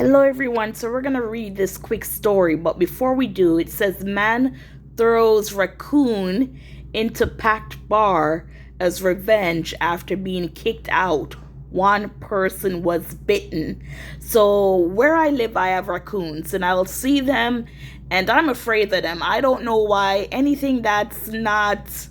Hello everyone, so we're gonna read this quick story, but before we do, it says man throws raccoon into packed bar as revenge after being kicked out. One person was bitten. So where I live, I have raccoons and I'll see them and I'm afraid of them. I don't know why. Anything that's not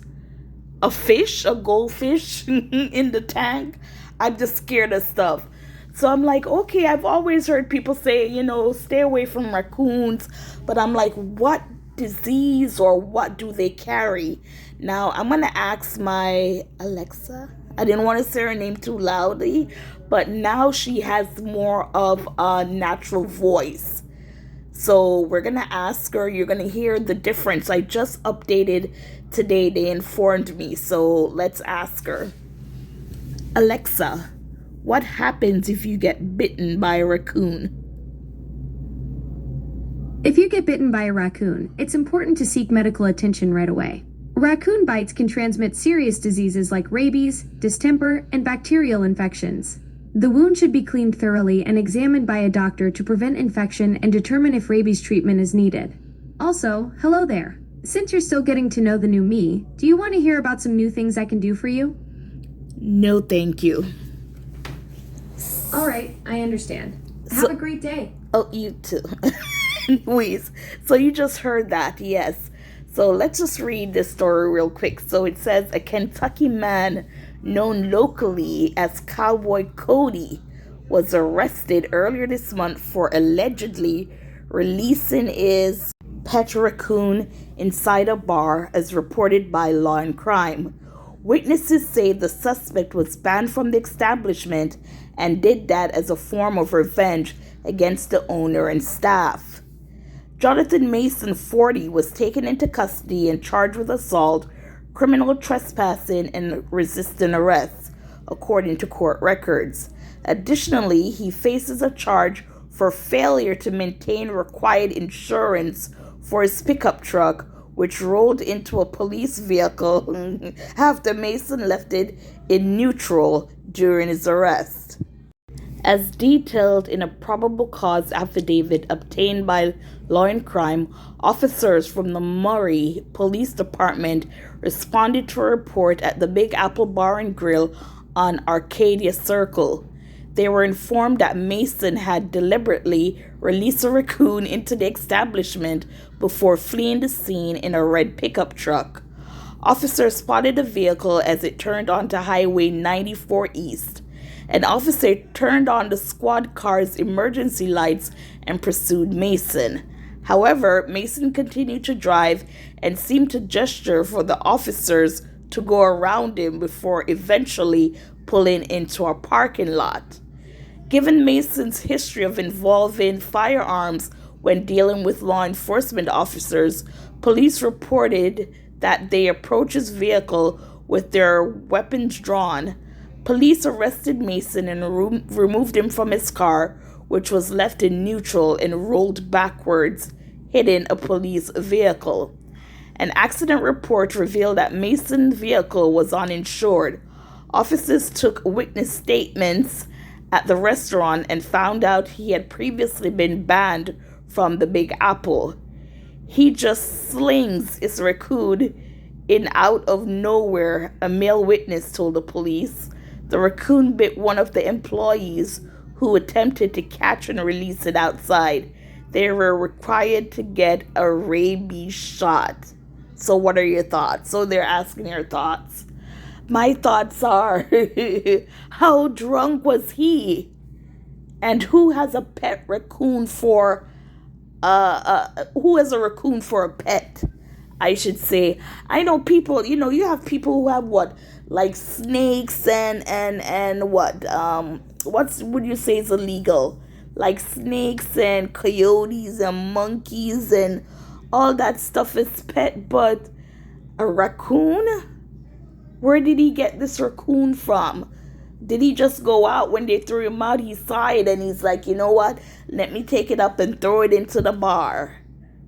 a fish, a goldfish in the tank, I'm just scared of stuff. So I'm like, okay, I've always heard people say, stay away from raccoons. But I'm like, what disease or what do they carry? Now, I'm going to ask my Alexa. I didn't want to say her name too loudly, but now she has more of a natural voice. So we're going to ask her. You're going to hear the difference. I just updated today. They informed me. So let's ask her. Alexa, what happens if you get bitten by a raccoon? If you get bitten by a raccoon, it's important to seek medical attention right away. Raccoon bites can transmit serious diseases like rabies, distemper, and bacterial infections. The wound should be cleaned thoroughly and examined by a doctor to prevent infection and determine if rabies treatment is needed. Also, hello there. Since you're still getting to know the new me, do you want to hear about some new things I can do for you? No, thank you. All right, I understand. Have a great day. Oh, you too. Anyways, so you just heard that, yes. So let's just read this story real quick. So it says a Kentucky man known locally as Cowboy Cody was arrested earlier this month for allegedly releasing his pet raccoon inside a bar, as reported by Law and Crime. Witnesses say the suspect was banned from the establishment and did that as a form of revenge against the owner and staff. Jonathan Mason, 40, was taken into custody and charged with assault, criminal trespassing, and resisting arrest, according to court records. Additionally, he faces a charge for failure to maintain required insurance for his pickup truck, which rolled into a police vehicle after Mason left it in neutral during his arrest. As detailed in a probable cause affidavit obtained by Law and Crime, officers from the Murray Police Department responded to a report at the Big Apple Bar and Grill on Arcadia Circle. They were informed that Mason had deliberately released a raccoon into the establishment before fleeing the scene in a red pickup truck. Officers spotted the vehicle as it turned onto Highway 94 East. An officer turned on the squad car's emergency lights and pursued Mason. However, Mason continued to drive and seemed to gesture for the officers to go around him before eventually pulling into a parking lot. Given Mason's history of involving firearms when dealing with law enforcement officers, police reported that they approached his vehicle with their weapons drawn. Police arrested Mason and removed him from his car, which was left in neutral and rolled backwards, hitting a police vehicle. An accident report revealed that Mason's vehicle was uninsured. Officers took witness statements at the restaurant and found out he had previously been banned from the Big Apple. He just slings his raccoon in out of nowhere, a male witness told the police. The raccoon bit one of the employees who attempted to catch and release it outside. They were required to get a rabies shot. So what are your thoughts? So they're asking your thoughts. My thoughts are, how drunk was he? And who has a pet raccoon for, who has a raccoon for a pet? I should say. I know people, you have people who have what? Like snakes and what? What would you say is illegal? Like snakes and coyotes and monkeys and all that stuff is pet, but a raccoon? Where did he get this raccoon from? Did he just go out when they threw him out? He saw it and he's like, you know what? Let me take it up and throw it into the bar.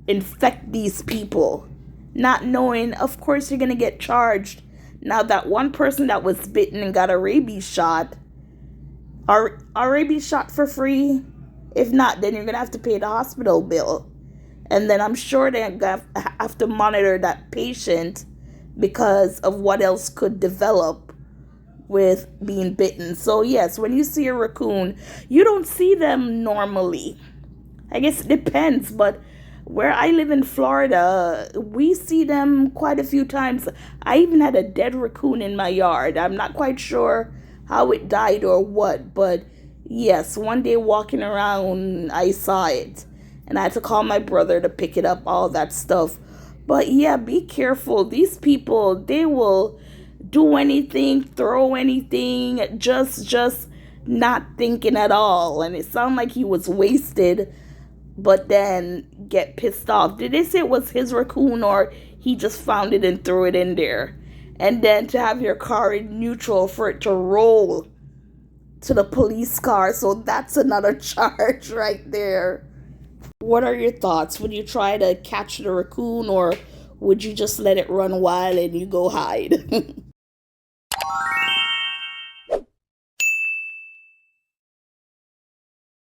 Infect these people. Not knowing, of course, you're going to get charged. Now, that one person that was bitten and got a rabies shot, are rabies shot for free? If not, then you're gonna have to pay the hospital bill. And then I'm sure they're gonna have to monitor that patient because of what else could develop with being bitten. So yes, when you see a raccoon, you don't see them normally. I guess it depends, but where I live in Florida, we see them quite a few times. I even had a dead raccoon in my yard. I'm not quite sure how it died or what, but yes, one day walking around, I saw it. And I had to call my brother to pick it up, all that stuff. But yeah, be careful. These people, they will do anything, throw anything, just not thinking at all. And it sounded like he was wasted, but then get pissed off. Did they say it was his raccoon or he just found it and threw it in there? And then to have your car in neutral for it to roll to the police car. So that's another charge right there. What are your thoughts? Would you try to catch the raccoon or would you just let it run wild and you go hide?